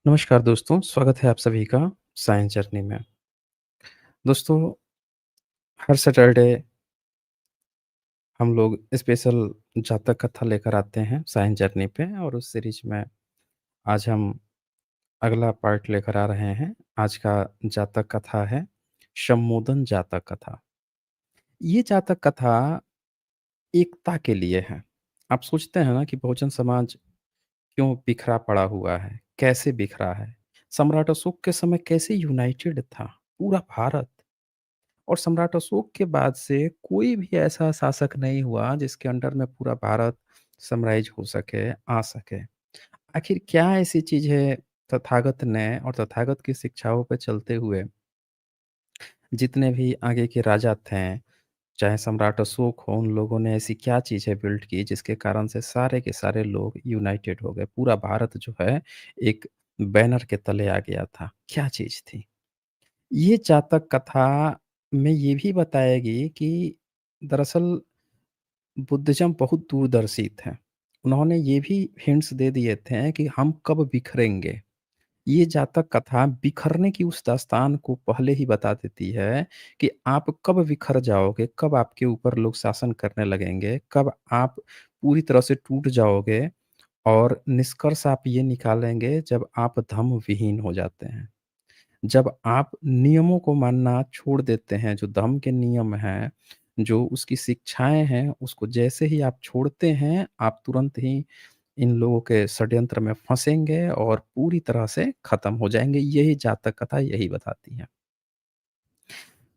नमस्कार दोस्तों, स्वागत है आप सभी का साइंस जर्नी में। दोस्तों, हर सैटरडे हम लोग स्पेशल जातक कथा लेकर आते हैं साइंस जर्नी पे और उस सीरीज में आज हम अगला पार्ट लेकर आ रहे हैं। आज का जातक कथा है शम्मोदन जातक कथा। ये जातक कथा एकता के लिए है। आप सोचते हैं ना कि बहुजन समाज क्यों बिखरा पड़ा हुआ है? कैसे बिखरा है? सम्राट अशोक के समय कैसे यूनाइटेड था पूरा भारत? और सम्राट अशोक के बाद से कोई भी ऐसा शासक नहीं हुआ जिसके अंडर में पूरा भारत समराइज हो सके, आ सके। आखिर क्या ऐसी चीज़ है तथागत ने और तथागत की शिक्षाओं पे चलते हुए जितने भी आगे के राजा थे, चाहे सम्राट अशोक हो, उन लोगों ने ऐसी क्या चीज़ है बिल्ड की जिसके कारण से सारे के सारे लोग यूनाइटेड हो गए। पूरा भारत जो है एक बैनर के तले आ गया था। क्या चीज़ थी? ये जातक कथा में ये भी बताएगी कि दरअसल बुद्धिज़्म बहुत दूरदर्शी थे। उन्होंने ये भी हिंट्स दे दिए थे कि हम कब बिखरेंगे। ये जातक कथा बिखरने की उस दास्तान को पहले ही बता देती है कि आप कब बिखर जाओगे, कब आपके ऊपर लोग शासन करने लगेंगे, कब आप पूरी तरह से टूट जाओगे और निष्कर्ष आप ये निकालेंगे जब आप धम्म विहीन हो जाते हैं। जब आप नियमों को मानना छोड़ देते हैं, जो धर्म के नियम हैं, जो उसकी शिक्षाएँ हैं, उसको जैसे ही आप छोड़ते हैं, आप तुरंत ही इन लोगों के षड्यंत्र में फँसेंगे और पूरी तरह से खत्म हो जाएँगे। यही जातक कथा यही बताती है।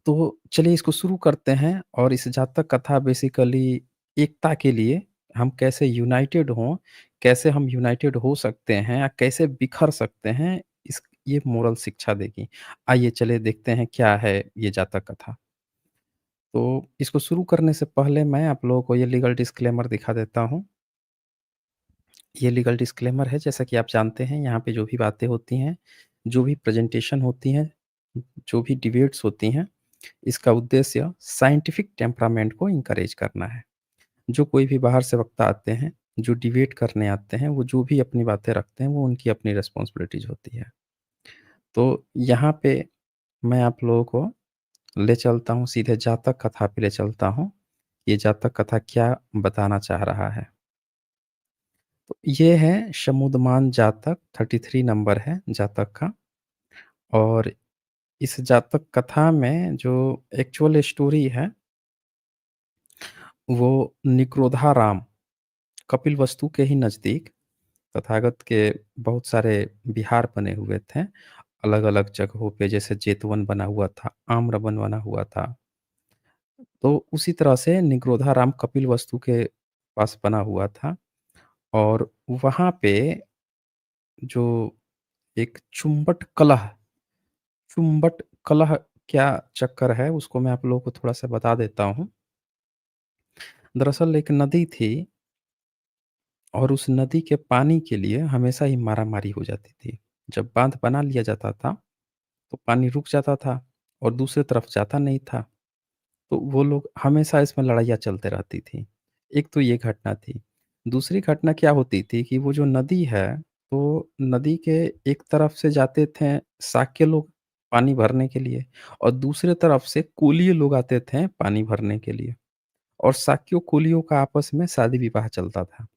तो चलिए इसको शुरू करते हैं और इस जातक कथा बेसिकली एकता के लिए हम कैसे यूनाइटेड हों, कैसे हम यूनाइटेड हो सकते हैं या कैसे बिखर सकते हैं, इस ये मोरल शिक्षा देगी। आइए चलिए देखते हैं क्या है ये जातक कथा। तो इसको शुरू करने से पहले मैं आप लोगों को ये लीगल डिस्क्लेमर दिखा देता हूँ। ये लीगल डिस्क्लेमर है जैसा कि आप जानते हैं यहाँ पे जो भी बातें होती हैं, जो भी प्रेज़ेंटेशन होती हैं, जो भी डिबेट्स होती हैं, इसका उद्देश्य साइंटिफिक टेम्परामेंट को एनकरेज करना है। जो कोई भी बाहर से वक्ता आते हैं, जो डिबेट करने आते हैं, वो जो भी अपनी बातें रखते हैं, वो उनकी अपनी रिस्पॉन्सिबिलिटीज़ होती है। तो यहाँ पे मैं आप लोगों को ले चलता हूँ, सीधे जातक कथा पे ले चलता हूँ। ये जातक कथा क्या बताना चाह रहा है। तो ये है शमुद्मान जातक 33 नंबर है जातक का और इस जातक कथा में जो एक्चुअल स्टोरी है, वो निक्रोधाराम, कपिलवस्तु के ही नज़दीक तथागत के बहुत सारे विहार बने हुए थे, अलग-अलग जगहों पे जैसे जेतवन बना हुआ था, आम्रवन बना हुआ था। तो उसी तरह से निगरोधाराम कपिलवस्तु के पास बना हुआ था और वहाँ पे जो एक चुम्बट कलह क्या चक्कर है उसको मैं आप लोगों को थोड़ा-सा बता देता हूँ। दरअसल एक नदी थी और उस नदी के पानी के लिए हमेशा ही मारा-मारी हो जाती थी। जब बाँध बना लिया जाता था, तो पानी रुक जाता था और दूसरी तरफ जाता नहीं था। तो वो लोग हमेशा इसमें लड़ाइयाँ चलते रहती थी। एक तो ये घटना थी। दूसरी घटना क्या होती थी कि वो जो नदी है, तो नदी के एक तरफ से जाते थे शाक्य लोग पानी भरने के लिए और दूसरे तरफ से कोलीय लोग आते थे पानी भरने के लिए और शाक्यों कोलियों का आपस में शादी-विवाह चलता था।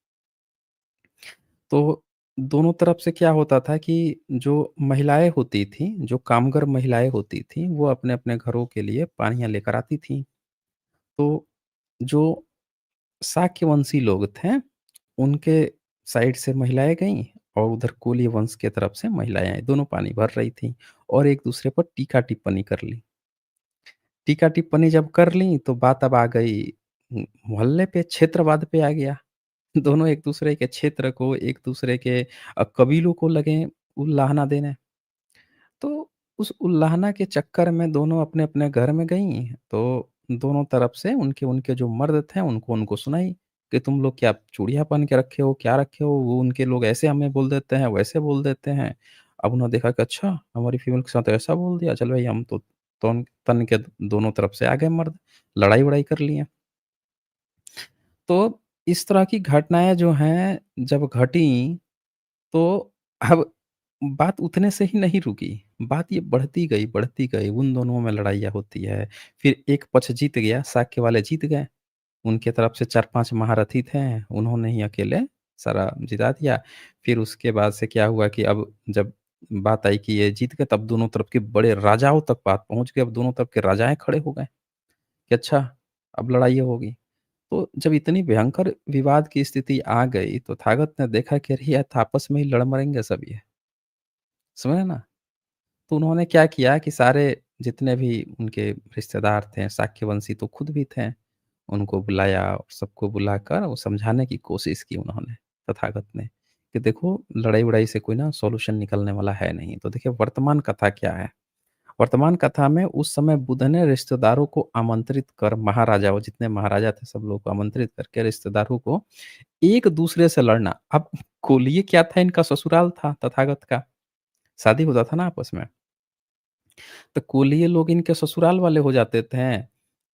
तो दोनों तरफ से क्या होता था कि जो महिलाएँ होती थीं, जो कामगर महिलाएँ होती थीं, वो अपने-अपने घरों के लिए पानियाँ लेकर आती थीं। तो जो शाक्यवंशी लोग थे, उनके साइड से महिलाएँ गईं और उधर कोली वंश के तरफ से महिलाएँ आईं, दोनों पानी भर रही थीं और एक-दूसरे पर टीका-टिप्पणी कर ली। टीका-टिप्पणी जब कर लीं, तो बात अब आ गई मोहल्ले पे, क्षेत्रवाद पे आ गया। दोनों एक-दूसरे के क्षेत्र को, एक-दूसरे के कबीलों को लगे उलाहना देने। तो उस उल्लाहना के चक्कर में दोनों अपने-अपने घर में गईं, तो दोनों तरफ से उनके उनके जो मर्द थे उनको सुनाई कि तुम लोग क्या चूड़ियाँ पहन के रखे हो, क्या रखे हो? वो उनके लोग ऐसे हमें बोल देते हैं, वैसे बोल देते हैं। अब उन्होंने देखा कि अच्छा हमारी फीमेल के साथ ऐसा बोल दिया, चल भाई हम तो तोन तन के दोनों तरफ से आ गए मर्द, लड़ाई-वड़ाई कर लिए। तो इस तरह की घटनाएँ जो हैं जब घटीं, तो अब बात उतने से ही नहीं रुकी, बात ये बढ़ती गई, उन दोनों में लड़ाइयाँ होती है। फिर एक पक्ष जीत गया, शाक्य वाले जीत गए। उनके तरफ से 4-5 महारथी थे, उन्होंने ही अकेले सारा जिता दिया। फिर उसके बाद से क्या हुआ कि अब जब बात आई कि ये जीत गए, तब दोनों तरफ के बड़े राजाओं तक बात पहुँच गई। अब दोनों तरफ के राजाएँ खड़े हो गए कि अच्छा, अब लड़ाई होगी। तो जब इतनी भयंकर विवाद की स्थिति आ गई, तो थागत ने देखा कि अरे! यार, तो आपस में ही लड़ मरेंगे सब ये, समझ रहे ना? तो उन्होंने क्या किया कि सारे जितने भी उनके रिश्तेदार थे, शाक्यवंशी तो खुद भी थे, उनको बुलाया और सबको बुलाकर वो समझाने की कोशिश की उन्होंने, तथागत ने, कि देखो लड़ाई-वड़ाई से कोई ना सॉल्यूशन निकलने वाला है नहीं। तो देखिए वर्तमान कथा क्या है? वर्तमान कथा में उस समय बुद्ध ने रिश्तेदारों को आमंत्रित कर महाराजाओं जितने महाराजा थे सब लोग को आमंत्रित करके रिश्तेदारों को एक-दूसरे से लड़ना। अब कोलीय क्या था इनका ससुराल था तथागत का, शादी होता था ना आपस में। तो कुलीय लोग इनके ससुराल वाले हो जाते थे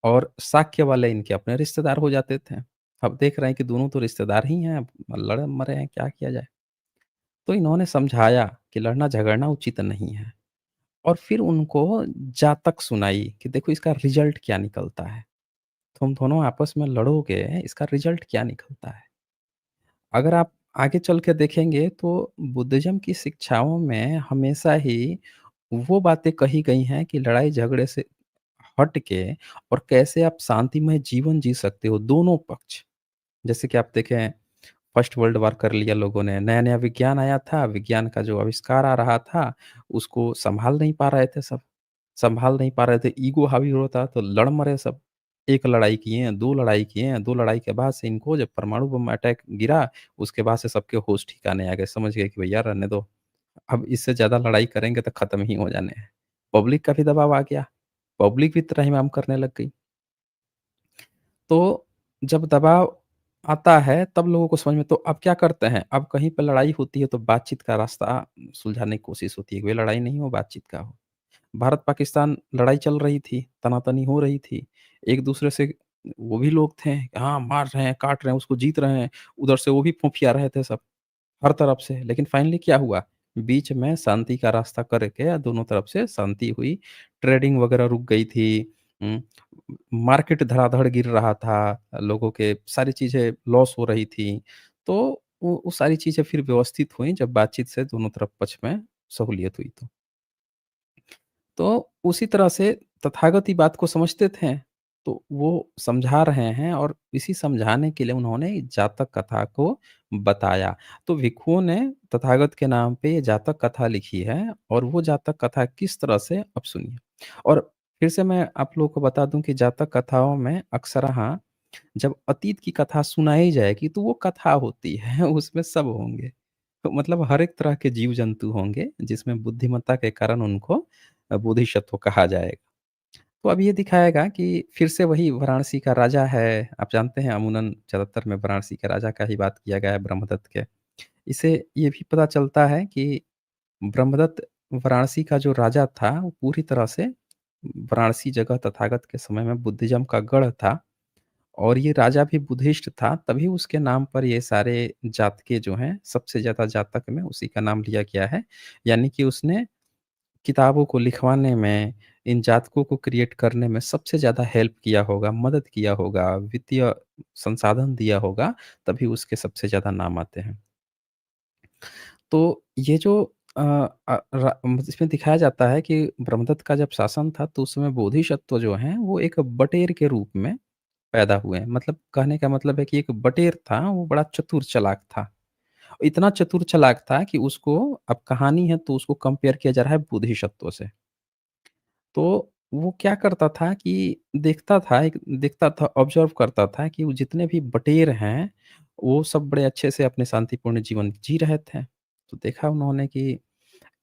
और शाक्य वाले इनके अपने रिश्तेदार हो जाते थे। अब देख रहे हैं कि दोनों तो रिश्तेदार ही हैं, अब लड़ मरे हैं, क्या किया जाए? तो इन्होंने समझाया कि लड़ना-झगड़ना उचित नहीं है और फिर उनको जातक सुनाई कि देखो इसका रिज़ल्ट क्या निकलता है। तुम दोनों आपस में लड़ोगे, इसका रिज़ल्ट क्या निकलता है? अगर आप आगे चल के देखेंगे तो बुद्धिज़्म की शिक्षाओं में हमेशा ही वो बातें कही गई हैं कि लड़ाई-झगड़े से हट के और कैसे आप शांतिमय जीवन जी सकते हो, दोनों पक्ष। जैसे कि आप देखें फर्स्ट वर्ल्ड वॉर कर लिया लोगों ने, नया-नया विज्ञान आया था, विज्ञान का जो आविष्कार आ रहा था, उसको सँभाल नहीं पा रहे थे सब। सँभाल नहीं पा रहे थे, ईगो हावी हो रहा था, तो लड़ मरे सब। 1 लड़ाई किए हैं, 2 लड़ाई किए हैं, 2 लड़ाई के बाद से इनको जब परमाणु बम अटैक गिरा, उसके बाद से सबके होश ठिकाने आ गए, समझ गए कि भैया रहने दो, अब इससे ज़्यादा लड़ाई करेंगे तो खत्म ही हो जाने हैं। पब्लिक का भी दबाव आ गया, पब्लिक भी त्राहिमाम करने लग गई। तो जब दबाव आता है तब लोगों को समझ में तो अब क्या करते हैं, अब कहीं पे लड़ाई होती है तो बातचीत का रास्ता सुलझाने की कोशिश होती है, कोई लड़ाई नहीं हो, बातचीत का हो। भारत-पाकिस्तान लड़ाई चल रही थी, तना-तनी हो रही थी। एक-दूसरे से वो भी लोग थे, हाँ, मार रहे हैं, काट रहे हैं, उसको जीत रहे हैं, उधर से वो भी फूँफिया रहे थे सब। हर तरफ से, लेकिन फाइनली क्या हुआ? बीच में शांति का रास्ता करके दोनों तरफ से शांति हुई, ट्रेडिंग वगैरह रुक गई थी। उम, मार्केट धड़ाधड़ गिर रहा था, लोगों के सारी चीज़ें लॉस हो रही थी। तो वो सारी चीज़ें फिर व्यवस्थित हुई जब बातचीत से दोनों तरफ पक्ष में सहूलियत हुई तो। तो उसी तरह से तथागत ही बात को समझते थे, तो वो समझा रहे हैं और इसी समझाने के लिए उन्होंने जातक कथा को बताया। तो भिक्षुओं ने तथागत के नाम पे ये जातक कथा लिखी है और वो जातक कथा किस तरह से अब सुनिए। और फिर से मैं आप लोगों को बता दूँ कि जातक कथाओं में अक्सरहा जब अतीत की कथा सुनाई जाएगी तो वो कथा होती है, उसमें सब होंगे। तो मतलब हर एक तरह के जीव-जंतु होंगे, जिसमें बुद्धिमत्ता के कारण उनको बोधिसत्व कहा जाएगा। तो अब ये दिखाएगा कि फिर से वही वाराणसी का राजा है, आप जानते हैं अमूमन ज़्यादातर में वाराणसी के राजा का ही बात किया गया है ब्रह्मदत्त के। इससे ये भी पता चलता है कि ब्रह्मदत्त वाराणसी का जो राजा था, वो पूरी तरह से वाराणसी जगह तथागत के समय में बुद्धिज़्म का गढ़ था और ये राजा भी बुद्धिस्ट था, तभी उसके नाम पर ये सारे जातके जो हैं, सबसे ज़्यादा जातक में उसी का नाम लिया गया है। यानी कि उसने किताबों को लिखवाने में, इन जातकों को क्रिएट करने में सबसे ज़्यादा हेल्प किया होगा, मदद किया होगा, वित्तीय संसाधन दिया होगा, तभी उसके सबसे ज़्यादा नाम आते हैं। तो ये जो अ इसमें दिखाया जाता है कि ब्रह्मदत्त का जब शासन था, तो उस समय बोधिसत्व जो हैं, वो एक बटेर के रूप में पैदा हुए हैं। मतलब कहने का मतलब है कि एक बटेर था, वो बड़ा चतुर चालाक था। इतना चतुर चालाक था कि उसको अब कहानी है तो उसको कंपेयर किया जा रहा है बोधिसत्व से। तो वो क्या करता था कि देखता था, ऑब्ज़र्व करता था कि वो जितने भी बटेर हैं, वो सब बड़े अच्छे से अपने शांतिपूर्ण जीवन जी रहे थे। तो देखा उन्होंने कि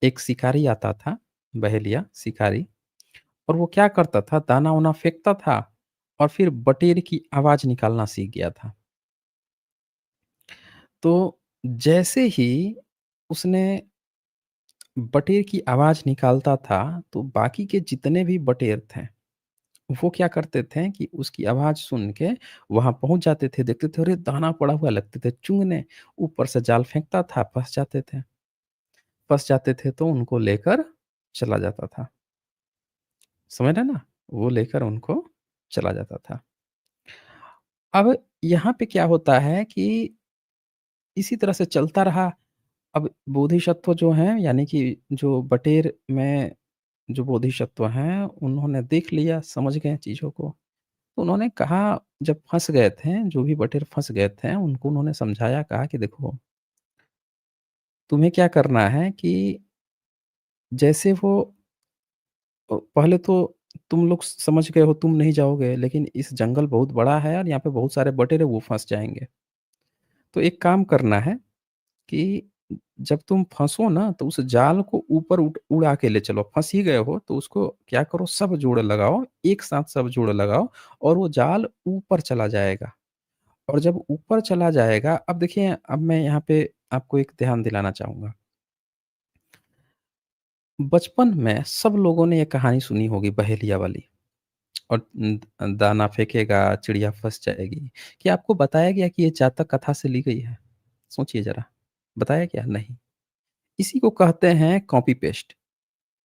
एक शिकारी आता था, बहेलिया शिकारी और वो क्या करता था, दाना-वाना फेंकता था और फिर बटेर की आवाज़ निकालना सीख गया था। तो जैसे ही उसने बटेर की आवाज़ निकालता था, तो बाकी के जितने भी बटेर थे, वो क्या करते थे कि उसकी आवाज़ सुन के वहाँ पहुँच जाते थे, देखते थे अरे! दाना पड़ा हुआ लगते थे चुगने, ऊपर से जाल फेंकता था, फँस जाते थे। फँस जाते थे तो उनको लेकर चला जाता था। समझ रहे हैं ना? वो लेकर उनको चला जाता था। अब यहाँ पे क्या होता है कि इसी तरह से चलता रहा। अब बोधिसत्व जो हैं यानी कि जो बटेर में जो बोधिसत्व हैं, उन्होंने देख लिया, समझ गए चीज़ों को। तो उन्होंने कहा जब फँस गए थे, जो भी बटेर फँस गए थे, उनको उन्होंने समझाया, कहा कि देखो, तुम्हें क्या करना है कि जैसे वो पहले तो तुम लोग समझ गए हो तुम नहीं जाओगे, लेकिन इस जंगल बहुत बड़ा है और यहाँ पे बहुत सारे बटेर हैं, वो फँस जाएँगे। तो एक काम करना है कि जब तुम फँसो ना तो उस जाल को ऊपर उड़ा के ले चलो। फँस ही गए हो तो उसको क्या करो, सब जोड़ लगाओ, एक साथ सब जोड़ लगाओ और वो जाल ऊपर चला जाएगा। और जब ऊपर चला जाएगा, अब देखिए, अब मैं यहाँ पे आपको एक ध्यान दिलाना चाहूँगा। बचपन में सब लोगों ने ये कहानी सुनी होगी बहेलिया वाली। और दाना फेंकेगा, चिड़िया फँस जाएगी। क्या आपको बताया गया कि ये जातक कथा से ली गई है? सोचिए ज़रा, बताया गया? नहीं। इसी को कहते हैं कॉपी पेस्ट।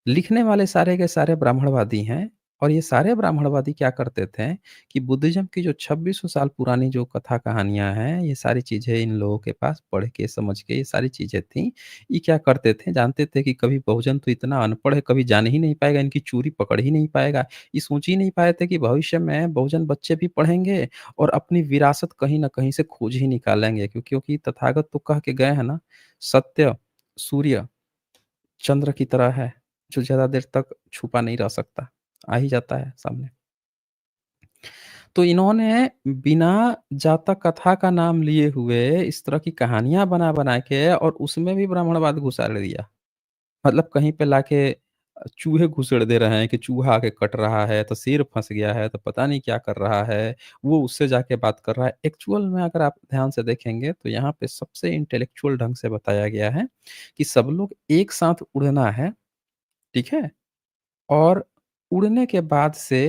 लिखने वाले सारे के सारे ब्राह्मणवादी हैं और ये सारे ब्राह्मणवादी क्या करते थे कि बुद्धिज़्म की जो 2600 साल पुरानी जो कथा कहानियाँ हैं, ये सारी चीज़ें इन लोगों के पास पढ़ के, समझ के ये सारी चीज़ें थीं। ये क्या करते थे, जानते थे कि कभी बहुजन तो इतना अनपढ़ है, कभी जान ही नहीं पाएगा, इनकी चूरी पकड़ ही नहीं पाएगा। ये सोच ही नहीं पाए थे कि भविष्य में बहुजन बच्चे भी पढ़ेंगे और अपनी विरासत कहीं न कहीं से खोज ही निकालेंगे क्योंकि तथागत तो कह के गए हैं ना, सत्य, सूर्य चंद्र की तरह है, जो ज़्यादा देर तक छुपा नहीं रह सकता, आ ही जाता है सामने। तो इन्होंने बिना जातक कथा का नाम लिए हुए इस तरह की कहानियाँ बना-बना के और उसमें भी ब्राह्मणवाद घुसाड़ दिया। मतलब कहीं पे लाके चूहे घुसेड़ दे रहे हैं कि चूहा आके कट रहा है, तो शेर फँस गया है, तो पता नहीं क्या कर रहा है, वो उससे जाके बात कर रहा है। एक्चुअल में अगर आप ध्यान से देखेंगे तो यहाँ पे सबसे इंटेलेक्चुअल ढंग से बताया गया है कि सब लोग एक साथ उड़ना है, ठीक है? और उड़ने के बाद से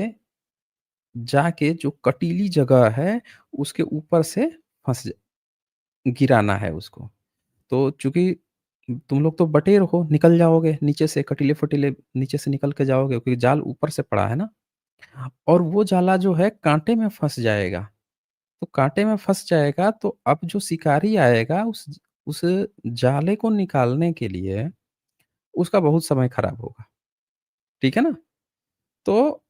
जाके जो कटीली जगह है, उसके ऊपर से फँस ज गिराना है उसको। तो चूँकि तुम लोग तो बटेर हो, निकल जाओगे नीचे से कटीले-फटीले नीचे से निकल के जाओगे क्योंकि जाल ऊपर से पड़ा है ना। और वो जाला जो है काँटे में फँस जाएगा। तो काँटे में फँस जाएगा तो अब जो शिकारी आएगा उस जाले को निकालने के लिए उसका बहुत समय खराब होगा। ठीक है ना? तो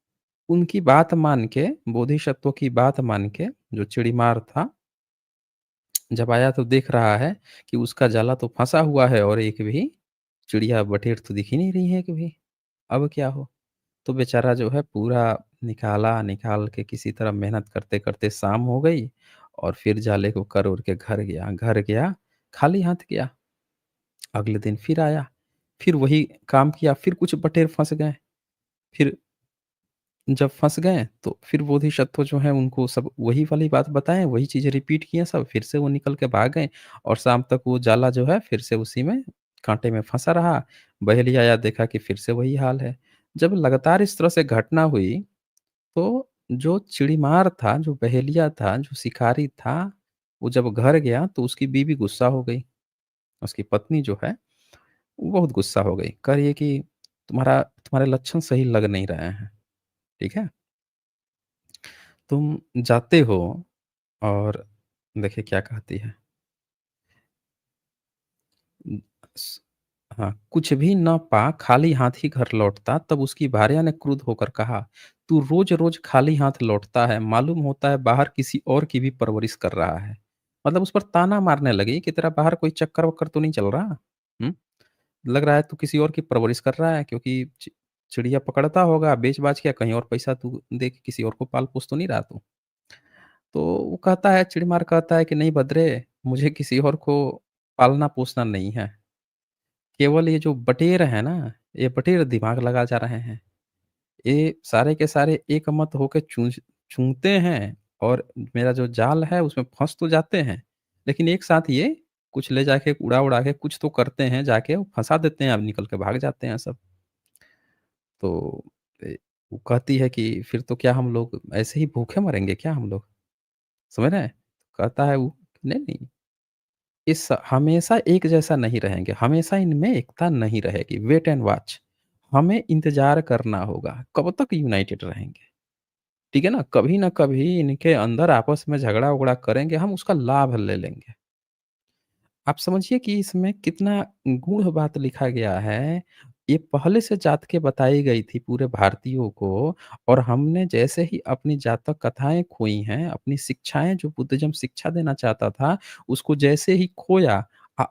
उनकी बात मान के, बोधिसत्व की बात मान के, जो चिड़ीमार था, जब आया तो देख रहा है कि उसका जाला तो फँसा हुआ है और एक भी चिड़िया, बटेर तो दिख ही नहीं रही है एक भी। अब क्या हो? तो बेचारा जो है पूरा निकाला, निकाल के किसी तरह मेहनत करते-करते शाम हो गई और फिर जाले को कर-उर के घर गया। घर गया, खाली हाथ गया। अगले दिन फिर आया, फिर वही काम किया, फिर कुछ बटेर फँस गए। फिर जब फँस गए, तो फिर बोधिसत्व जो हैं उनको सब वही वाली बात बताएँ, वही चीज़ें रिपीट किए सब, फिर से वो निकल के भाग गए और शाम तक वो जाला जो है फिर से उसी में काँटे में फँसा रहा। बहेलिया आया, देखा कि फिर से वही हाल है। जब लगातार इस तरह से घटना हुई, तो जो चिड़ीमार था, जो बहेलिया था, जो शिकारी था, वो जब घर गया तो उसकी बीवी गुस्सा हो गई। उसकी पत्नी जो है, वो बहुत गुस्सा हो गई। कह रही है कि तुम्हारे लक्षण सही लग नहीं रहे हैं, ठीक है? तुम जाते हो और देखिए क्या कहती है। उम, स हाँ, कुछ भी न पा खाली हाथ ही घर लौटता, तब उसकी भार्या ने क्रुद्ध होकर कहा, "तू रोज़-रोज़ खाली हाथ लौटता है, मालूम होता है बाहर किसी और की भी परवरिश कर रहा है।" मतलब उस पर ताना मारने लगी कि तेरा बाहर कोई चक्कर-वक्कर तो नहीं चल रहा? हुँ? लग रहा है तू किसी और की परवरिश कर रहा है क्योंकि चिड़िया पकड़ता होगा, बेच-बाच के कहीं और पैसा तू दे के किसी और को पाल-पोस तो नहीं रहा तू? तो वो कहता है, चिड़मार कहता है कि नहीं भद्रे, मुझे किसी और को पालना-पोसना नहीं है। केवल ये जो बटेर हैं ना, ये बटेर दिमाग लगा जा रहे हैं। ये सारे के सारे एक मत होके चूंधते हैं और मेरा जो जाल है उसमें फँस तो जाते हैं, लेकिन एक साथ ये कुछ ले जाके उड़ा-उड़ा के कुछ तो करते हैं, जाके वो फँसा देते हैं, अब निकल के भाग जाते हैं सब। तो वो कहती है कि फिर तो क्या हम लोग ऐसे ही भूखे मरेंगे क्या हम लोग? समझ रहे हैं? कहता है वो, नहीं, नहीं, इस हमेशा एक जैसा नहीं रहेंगे, हमेशा इनमें एकता नहीं रहेगी। Wait and watch. हमें इंतज़ार करना होगा, कब तक यूनाइटेड रहेंगे, ठीक है ना? कभी न कभी इनके अंदर आपस में झगड़ा-वगड़ा करेंगे, हम उसका लाभ ले लेंगे। आप समझिए कि इसमें कितना गूढ़ बात लिखा गया है। ये पहले से जात के बताई गई थी पूरे भारतीयों को और हमने जैसे ही अपनी जातक कथाएँ खोई हैं, अपनी शिक्षाएँ जो बुद्धिज़्म शिक्षा देना चाहता था, उसको जैसे ही खोया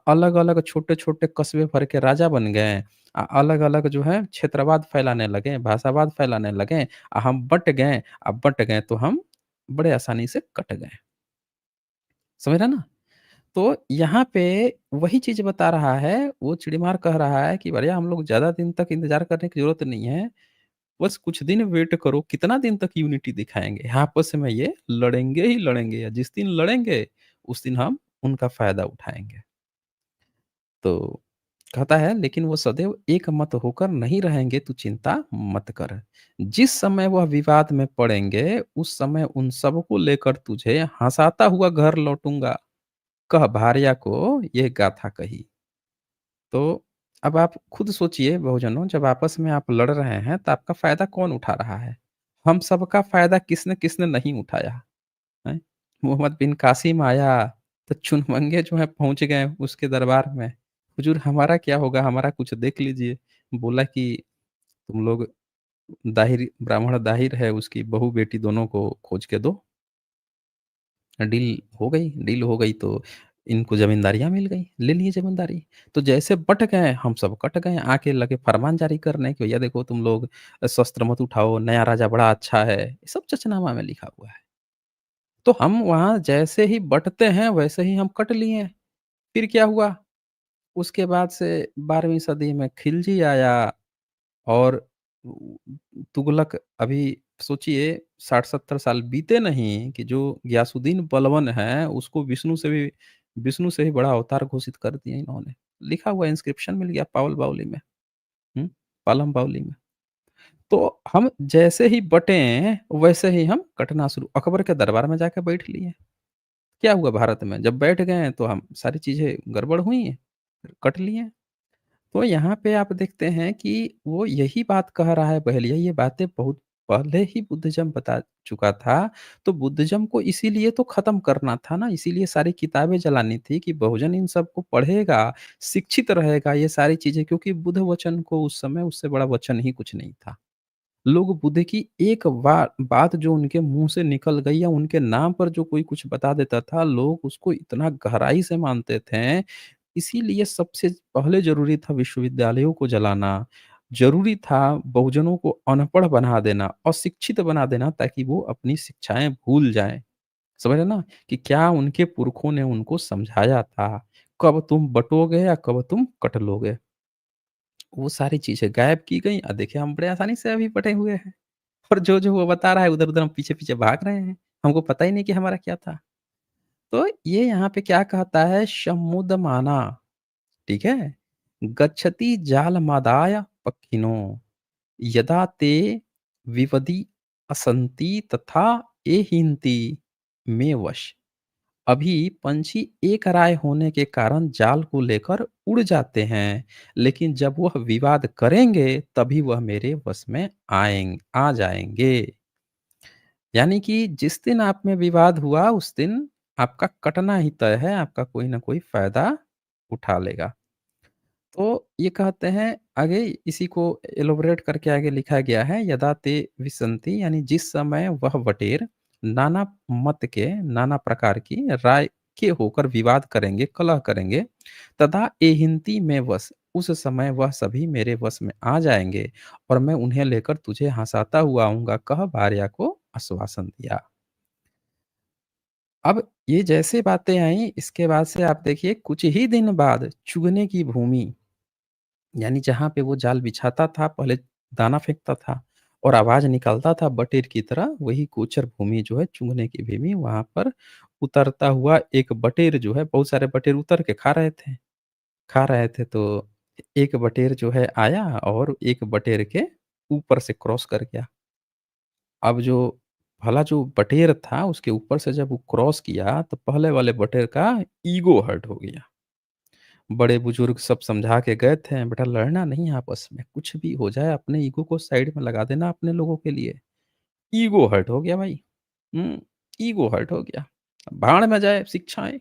अलग-अलग छोटे-छोटे कस्बे भर के राजा बन गए। अलग-अलग जो है क्षेत्रवाद फैलाने लगे, भाषावाद फैलाने लगे। हम बँट गए, अब बँट गए तो हम बड़े आसानी से कट गए। समझ रहे हैं ना? तो यहाँ पे वही चीज़ बता रहा है, वो चिड़ीमार कह रहा है कि भैया हम लोग ज़्यादा दिन तक इंतज़ार करने की ज़रूरत नहीं है, बस कुछ दिन वेट करो, कितना दिन तक यूनिटी दिखाएँगे? आपस में ये लड़ेंगे ही लड़ेंगे या जिस दिन लड़ेंगे, उस दिन हम उनका फ़ायदा उठाएँगे। तो कहता है लेकिन वो सदैव एक मत होकर नहीं रहेंगे, तू चिंता मत कर। जिस समय वह विवाद में पड़ेंगे, उस समय उन सबको लेकर तुझे हँसाता हुआ घर लौटूँगा। कह भार्या को ये गाथा कही। तो अब आप खुद सोचिए बहुजनों जब आपस में आप लड़ रहे हैं तो आपका फ़ायदा कौन उठा रहा है? हम सबका फ़ायदा किसने-किसने नहीं उठाया, हैं? मोहम्मद बिन कासिम आया तो चुनमंगे जो हैं पहुँच गए उसके दरबार में। हुजूर हमारा क्या होगा? हमारा कुछ देख लीजिए। बोला कि तुम लोग दाहिर ब्राह्मण दाहिर है उसकी बहू-बेटी दोनों को खोज के दो। डील हो गई तो इनको ज़मींदारियाँ मिल गई, ले लिए ज़मींदारी। तो जैसे बँट गए, हम सब कट गए, आके लगे फरमान जारी करने कि भैया देखो तुम लोग शस्त्र मत उठाओ, नया राजा बड़ा अच्छा है। ये सब चचनामा में लिखा हुआ है। तो हम वहाँ जैसे ही बँटते हैं, वैसे ही हम कट लिए। फिर क्या हुआ? उसके बाद से 12वीं सदी में खिलजी आया और उ तुगलक अभी सोचिए 60-70 साल बीते नहीं कि जो गियासुद्दीन बलबन है, उसको विष्णु से भी बड़ा अवतार घोषित कर दिया इन्होंने। लिखा हुआ इंस्क्रिप्शन मिल गया पावल बावली में, हुँ, पालम बावली में। तो हम जैसे ही बँटे, वैसे ही हम कटना शुरू अकबर के दरबार में जाके बैठ लिए। क्या हुआ भारत में? जब बैठ गए तो हम सारी चीज़ें गड़बड़ हुई, फिर कट लिए। तो यहाँ पे आप देखते हैं कि वो यही बात कह रहा है बहलिया ये बातें बहुत पहले ही बुद्धिज़्म बता चुका था। तो बुद्धिज़्म को इसीलिए तो ख़त्म करना था ना, इसीलिए सारी किताबें जलानी थी कि बहुजन इन सबको पढ़ेगा, शिक्षित रहेगा ये सारी चीज़ें क्योंकि बुद्ध वचन को उस समय उससे बड़ा वचन ही कुछ नहीं था। लोग बुद्ध की एक बात जो उनके मुँह से निकल गई या उनके नाम पर जो कोई कुछ बता देता था, लोग उसको इतना गहराई से मानते थे। इसीलिए सबसे पहले ज़रूरी था विश्वविद्यालयों को जलाना, ज़रूरी था बहुजनों को अनपढ़ बना देना, अशिक्षित बना देना ताकि वो अपनी शिक्षाएँ भूल जाएँ। समझ रहे हैं ना? कि क्या उनके पुरखों ने उनको समझाया था, कब तुम बँटोगे या कब तुम कट लोगे। वो सारी चीज़ें गायब की गई देखिए हम बड़े आसानी से अभी बँटे हुए हैं। और जो-जो वो बता रहा है उधर-उधर हम पीछे-पीछे भाग रहे हैं। हमको पता ही नहीं कि हमारा क्या था। तो ये यहाँ पे क्या कहता है शम्मुदमाना, ठीक है? गच्छति जालमादाय पक्खिनो यदा ते विवदि असन्ति तथा एहिन्ति में वश। अभी पंछी एक राय होने के कारण जाल को लेकर उड़ जाते हैं, लेकिन जब वह विवाद करेंगे तभी वह मेरे वश में आ जाएँगे। यानी कि जिस दिन आप में विवाद हुआ उस दिन आपका कटना ही तय है, आपका कोई न कोई फ़ायदा उठा लेगा। तो ये कहते हैं आगे इसी को एलोबरेट करके आगे लिखा गया है यदा ते विसन्ति यानी जिस समय वह बटेर नाना मत के नाना प्रकार की राय के होकर विवाद करेंगे, कलह करेंगे, तथा एहिन्ति में वश उस समय वह सभी मेरे वश में आ जाएँगे और मैं उन्हें लेकर तुझे हँसाता हुआ आऊँगा, कह भार्या को आश्वासन दिया। अब ये जैसे बातें आईं इसके बाद से आप देखिए कुछ ही दिन बाद चुगने की भूमि यानी जहाँ पे वो जाल बिछाता था, पहले दाना फेंकता था और आवाज़ निकालता था बटेर की तरह, वही गोचर भूमि जो है चुगने की भूमि, वहाँ पर उतरता हुआ एक बटेर जो है बहुत सारे बटेर उतर के खा रहे थे तो एक बटेर जो है आया और एक बटेर के ऊपर से क्रॉस कर गया। अब जो भला जो बटेर था उसके ऊपर से जब वो क्रॉस किया, तो पहले वाले बटेर का ईगो हर्ट हो गया। बड़े-बुजुर्ग सब समझा के गए थे, बेटा लड़ना नहीं आपस में, कुछ भी हो जाए अपने ईगो को साइड में लगा देना अपने लोगों के लिए। ईगो हर्ट हो गया भाई। हुँ, ईगो हर्ट हो गया। भाड़ में जाए शिक्षाएँ,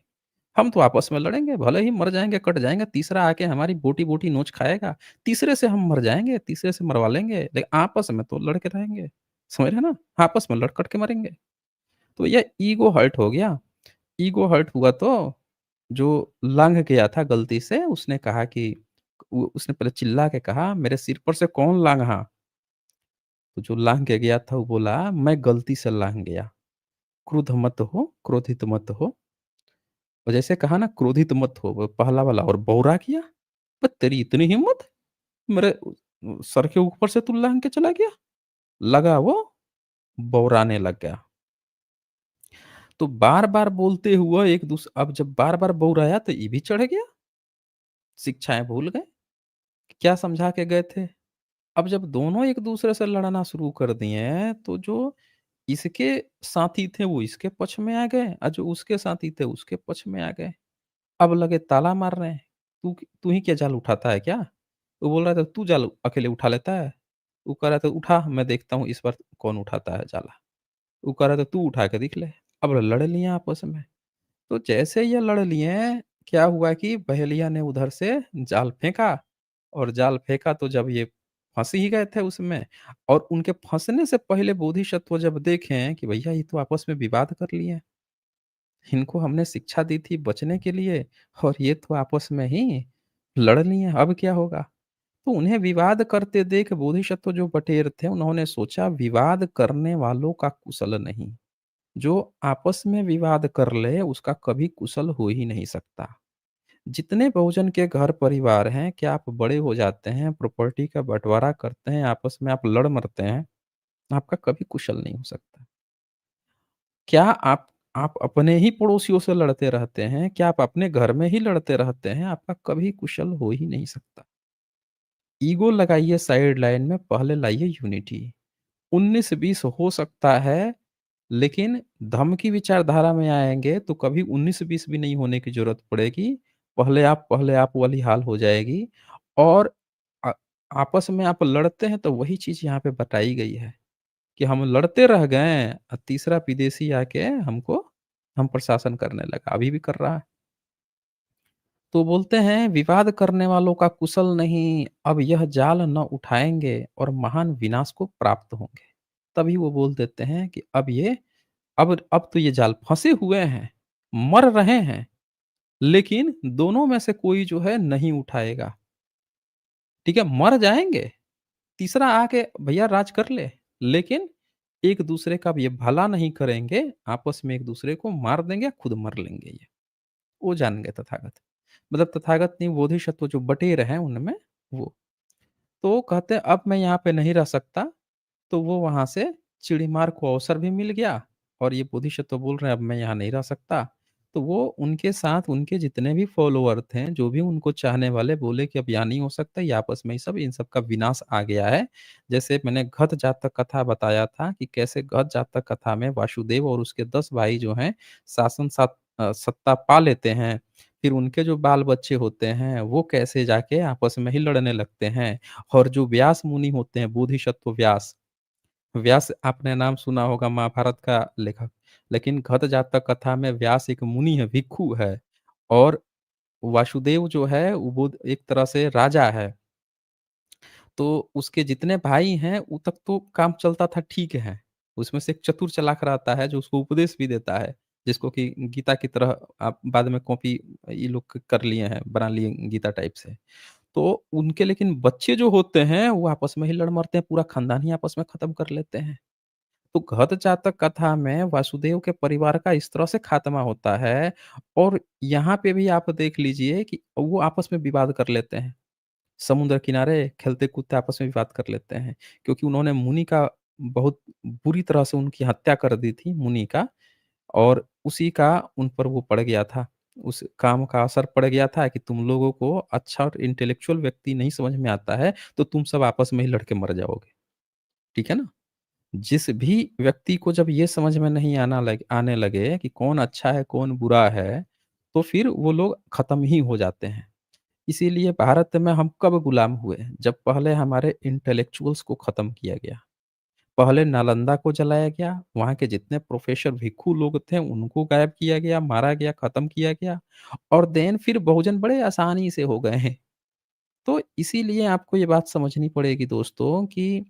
हम तो आपस में लड़ेंगे, भले ही मर जाएँगे, कट जाएँगे, तीसरा आके हमारी बोटी-बोटी नोच खाएगा, तीसरे से हम मर जाएँगे, तीसरे से मरवा लेंगे, लेकिन आपस में तो लड़ के रहेंगे। समझ रहे हैं ना? आपस में लड़-कट के मरेंगे। तो ये ईगो हर्ट हो गया। ईगो हर्ट हुआ तो जो लंघ गया था गलती से उसने कहा कि उसने पहले चिल्ला के कहा, "मेरे सिर पर से कौन लाँघा?" तो जो लांघ के गया था वो बोला, "मैं गलती से लांघ गया। क्रुद्ध मत हो, क्रोधित मत हो।" और जैसे कहा ना क्रोधित मत हो, वो पहला वाला और बौरा किया? तेरी इतनी हिम्मत! मेरे सर के ऊपर से तू लांघ के चला गया? लगा वो बौराने लग गया। तो बार-बार बोलते हुए अब जब बार-बार बौराया तो ये भी चढ़ गया, शिक्षाएँ भूल गए, क्या समझा के गए थे। अब जब दोनों एक-दूसरे से लड़ना शुरू कर दिए, तो जो इसके साथी थे वो इसके पक्ष में आ गए और जो उसके साथी थे उसके पक्ष में आ गए। अब लगे ताला मार रहे हैं, तू ही क्या जाल उठाता है क्या? वो बोल रहा था तू जाल अकेले उठा लेता है? वो कह रहा था उठा मैं देखता हूँ इस बार कौन उठाता है जाला। वो कह रहा था तू उठा के दिख ले। अब लड़ लिए आपस में। तो जैसे ये लड़ लिए, क्या हुआ कि बहेलिया ने उधर से जाल फेंका और जाल फेंका तो जब ये फँस ही गए थे उसमें और उनके फँसने से पहले बोधिसत्व जब देखें कि भैया ये तो आपस में विवाद कर लिए हैं। इनको हमने शिक्षा दी थी बचने के लिए और ये तो आपस में ही लड़ लिए, अब क्या होगा? तो उन्हें विवाद करते देख बोधिसत्व जो बटेर थे, उन्होंने सोचा विवाद करने वालों का कुशल नहीं। जो आपस में विवाद कर ले, उसका कभी कुशल हो ही नहीं सकता। जितने बहुजन के घर परिवार हैं, क्या आप बड़े हो जाते हैं, प्रॉपर्टी का बँटवारा करते हैं, आपस में आप लड़ मरते हैं, आपका कभी कुशल नहीं हो सकता। क्या आप अपने ही पड़ोसियों से लड़ते रहते हैं? क्या आप अपने घर में ही लड़ते रहते हैं? आपका कभी कुशल हो ही नहीं सकता। ईगो लगाइए साइड लाइन में, पहले लाइए यूनिटी। 19-20 हो सकता है, लेकिन धम्म की विचारधारा में आएँगे तो कभी 19-20 भी नहीं होने की ज़रूरत पड़ेगी। पहले आप वाली हाल हो जाएगी और अ, आपस में आप लड़ते हैं तो वही चीज़ यहाँ पे बताई गई है कि हम लड़ते रह गए तीसरा विदेशी आके हम पर शासन करने लगा, अभी भी कर रहा है। तो बोलते हैं विवाद करने वालों का कुशल नहीं, अब यह जाल न उठाएँगे और महान विनाश को प्राप्त होंगे। तभी वो बोल देते हैं कि अब तो ये जाल फँसे हुए हैं, मर रहे हैं, लेकिन दोनों में से कोई जो है नहीं उठाएगा। ठीक है? मर जाएँगे, तीसरा आके भैया राज कर ले, लेकिन एक-दूसरे का अब ये भला नहीं करेंगे, आपस में एक-दूसरे को मार देंगे, खुद मर लेंगे ये। वो जान गए तथागत। मतलब तथागत नहीं बोधिसत्व जो बटेर हैं उनमें वो। तो कहते हैं अब मैं यहाँ पे नहीं रह सकता, तो वो वहाँ से चिड़ीमार को अवसर भी मिल गया और ये बोधिसत्व बोल रहे हैं अब मैं यहाँ नहीं रह सकता। तो वो उनके साथ उनके जितने भी फॉलोवर थे, जो भी उनको चाहने वाले बोले कि अब यहाँ नहीं हो सकता, ये आपस में ही सब इन सब का विनाश आ गया है। जैसे मैंने घत जातक कथा बताया था कि कैसे घत जातक कथा में वासुदेव और उसके 10 भाई जो हैं सत्ता पा लेते हैं। फिर उनके जो बाल-बच्चे होते हैं, वो कैसे जाके आपस में ही लड़ने लगते हैं और जो व्यास मुनि होते हैं, बोधिसत्व व्यास, व्यास आपने नाम सुना होगा महाभारत का लेखक, लेकिन घत जातक कथा में व्यास एक मुनि है, भिक्षु है और वासुदेव जो है वो एक तरह से राजा है। तो उसके जितने भाई हैं, उ तक तो काम चलता था ठीक है। उसमें से एक चतुर चालाक रहता है जो उसको उपदेश भी देता है, जिसको कि गीता की तरह आप बाद में कॉपी ये लोग कर लिए हैं, बना लिए गीता टाइप से। तो उनके लेकिन बच्चे जो होते हैं, वो आपस में ही लड़ मरते हैं, पूरा खानदान ही आपस में खत्म कर लेते हैं। तो घत जातक कथा में वासुदेव के परिवार का इस तरह से खात्मा होता है और यहाँ पे भी आप देख लीजिए कि वो आपस में विवाद कर लेते हैं। समुद्र किनारे खेलते-कूदते आपस में विवाद कर लेते हैं, क्योंकि उन्होंने मुनि का बहुत बुरी तरह से उनकी हत्या कर दी थी मुनि का और उसी का उन पर वो पड़ गया था। उस काम का असर पड़ गया था कि तुम लोगों को अच्छा और इंटेलेक्चुअल व्यक्ति नहीं समझ में आता है, तो तुम सब आपस में ही लड़ के मर जाओगे। ठीक है ना? जिस भी व्यक्ति को जब ये समझ में नहीं आने लगे कि कौन अच्छा है, कौन बुरा है, तो फिर वो लोग खत्म ही हो जाते हैं। इसीलिए भारत में हम कब गुलाम हुए? जब पहले हमारे इंटेलेक्चुअल्स को खत्म किया गया। पहले नालंदा को जलाया गया, वहाँ के जितने प्रोफ़ेसर भिक्षु लोग थे उनको गायब किया गया, मारा गया, खत्म किया गया और देन फिर बहुजन बड़े आसानी से हो गए हैं। तो इसीलिए आपको ये बात समझनी पड़ेगी दोस्तों कि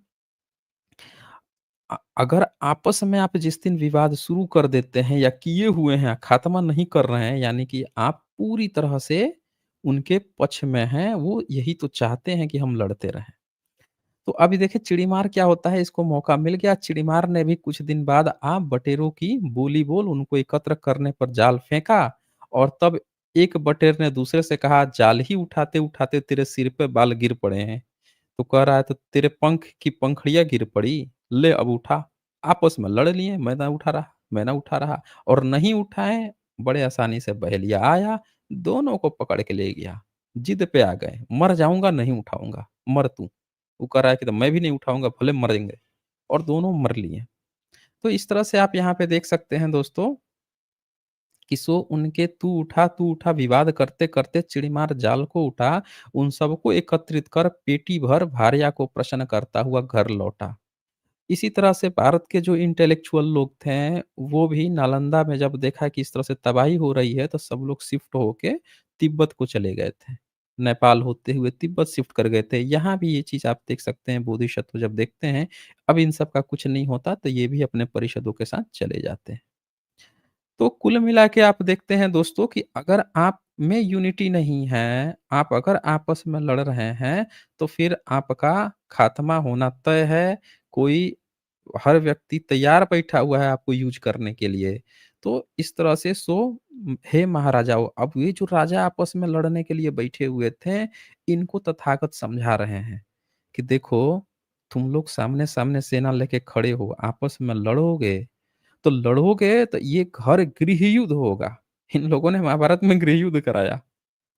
अगर आपस में आप जिस दिन विवाद शुरू कर देते हैं या किए हुए हैं, खात्मा नहीं कर रहे हैं, यानी कि आप पूरी तरह से उनके पक्ष में हैं, वो यही तो चाहते हैं कि हम लड़ते रहें। तो अभी देखिए चिड़ीमार क्या होता है, इसको मौका मिल गया, चिड़ीमार ने भी कुछ दिन बाद आप बटेरों की बोली बोल उनको एकत्र करने पर जाल फेंका और तब एक बटेर ने दूसरे से कहा, "जाल ही उठाते-उठाते तेरे सिर पे बाल गिर पड़े हैं।" तो कह रहा है, "तो तेरे पंख की पंखुड़ियाँ गिर पड़ी, ले अब उठा।" आपस में लड़ लिए, मैं ना उठा रहा और नहीं उठाए, बड़े आसानी से बहेलिया आया, दोनों को पकड़ के ले गया। जिद पे आ गए, "मर जाऊँगा, नहीं उठाऊँगा, मर तू।" वो कह रहा है कि तो मैं भी नहीं उठाऊँगा, भले मरेंगे और दोनों मर लिए। तो इस तरह से आप यहाँ पे देख सकते हैं दोस्तों कि सो उनके तू उठा विवाद करते-करते चिड़ीमार जाल को उठा, उन सबको एकत्रित कर पेटी भर भारिया को प्रसन्न करता हुआ घर लौटा। इसी तरह से भारत के जो इंटेलेक्चुअल लोग थे, वो भी नालंदा में जब देखा कि इस तरह से तबाही हो रही है, तो सब लोग शिफ्ट होके तिब्बत को चले गए थे। नेपाल होते हुए तिब्बत शिफ्ट कर गए थे। यहाँ भी ये चीज़ आप देख सकते हैं, बोधिसत्व जब देखते हैं, अब इन सब का कुछ नहीं होता, तो ये भी अपने परिषदों के साथ चले जाते हैं। तो कुल मिला के आप देखते हैं दोस्तों कि अगर आप में यूनिटी नहीं है, आप अगर आपस में लड़ रहे हैं, तो फिर आपका खात्मा होना तय है। कोई हर व्यक्ति तैयार बैठा हुआ है आपको यूज़ करने के लिए। तो इस तरह से हे महाराजाओं, अब ये जो राजा आपस में लड़ने के लिए बैठे हुए थे, इनको तथागत समझा रहे हैं कि देखो, तुम लोग सामने-सामने सेना लेके खड़े हो, आपस में लड़ोगे तो लड़ोगे तो ये घर गृहयुद्ध होगा। इन लोगों ने महाभारत में गृहयुद्ध कराया।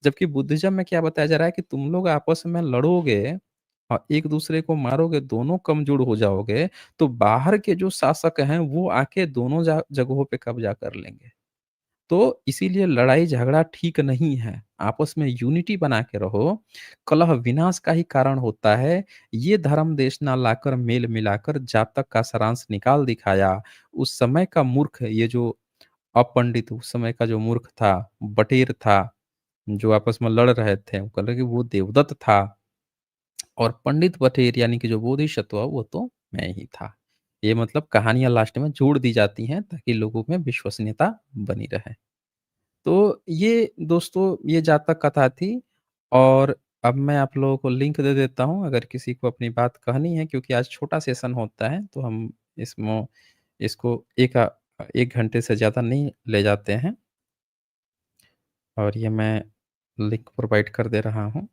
जबकि बुद्धिज़्म में क्या बताया जा रहा है कि तुम लोग आपस में लड़ोगे और एक-दूसरे को मारोगे, दोनों कमज़ोर हो जाओगे, तो बाहर के जो शासक हैं वो आके दोनों जगहों पे कब्ज़ा कर लेंगे। तो इसीलिए लड़ाई-झगड़ा ठीक नहीं है। आपस में यूनिटी बना के रहो, कलह विनाश का ही कारण होता है। ये धर्म देश ना लाकर मेल मिलाकर जातक का सारांश निकाल दिखाया। उस समय का मूर्ख ये जो अपंडित उस समय का जो मूर्ख था, बटेर था, जो आपस में लड़ रहे थे, वो कह रहे कि वो देवदत्त था और पंडित बटेर यानी कि जो बोधिसत्व वो तो मैं ही था। ये मतलब कहानियाँ लास्ट में जोड़ दी जाती हैं ताकि लोगों में विश्वसनीयता बनी रहे। तो ये दोस्तों ये जातक कथा थी और अब मैं आप लोगों को लिंक दे देता हूँ अगर किसी को अपनी बात कहनी है क्योंकि आज छोटा सेशन होता है तो हम इसमें इसको 1 घंटे से ज़्यादा नहीं ले जाते हैं और ये मैं लिंक प्रोवाइड कर दे रहा हूँ।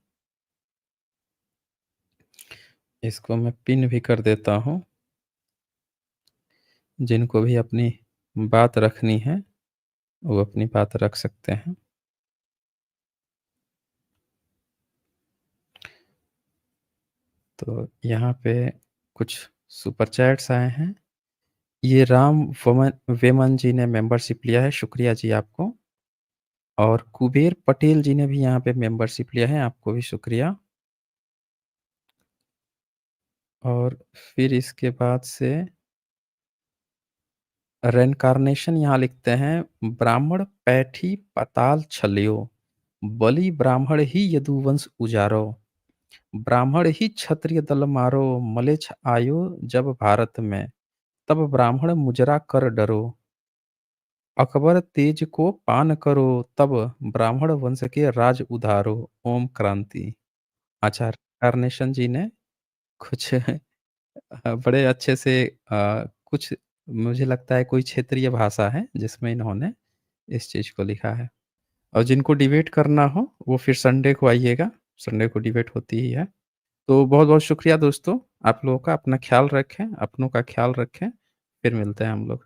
इसको मैं पिन भी कर देता हूँ, जिनको भी अपनी बात रखनी है, वो अपनी बात रख सकते हैं। तो यहाँ पे कुछ सुपर चैट्स आए हैं। ये राम वमन वेमन जी ने मेंबरशिप लिया है, शुक्रिया जी आपको। और कुबेर पटेल जी ने भी यहाँ पे मेंबरशिप लिया है, आपको भी शुक्रिया। और फिर इसके बाद से रिइन्कार्नेशन यहाँ लिखते हैं, ब्राह्मण पैठी पाताल छल्यो, बलि ब्राह्मण ही यदुवंश उजारो, ब्राह्मण ही क्षत्रिय दल मारो, मलेच्छ आयो जब भारत में, तब ब्राह्मण मुजरा कर डरो। अकबर तेज को पान करो, तब ब्राह्मण वंश के राज उधारो। ओम क्रांति। आचार्य कार्नेशन जी ने कुछ बड़े अच्छे से कुछ मुझे लगता है कोई क्षेत्रीय भाषा है जिसमें इन्होंने इस चीज़ को लिखा है। और जिनको डिबेट करना हो वो फिर संडे को आइएगा, संडे को डिबेट होती ही है। तो बहुत-बहुत शुक्रिया दोस्तों, आप लोगों का अपना ख़्याल रखें, अपनों का ख़्याल रखें, फिर मिलते हैं हम लोग।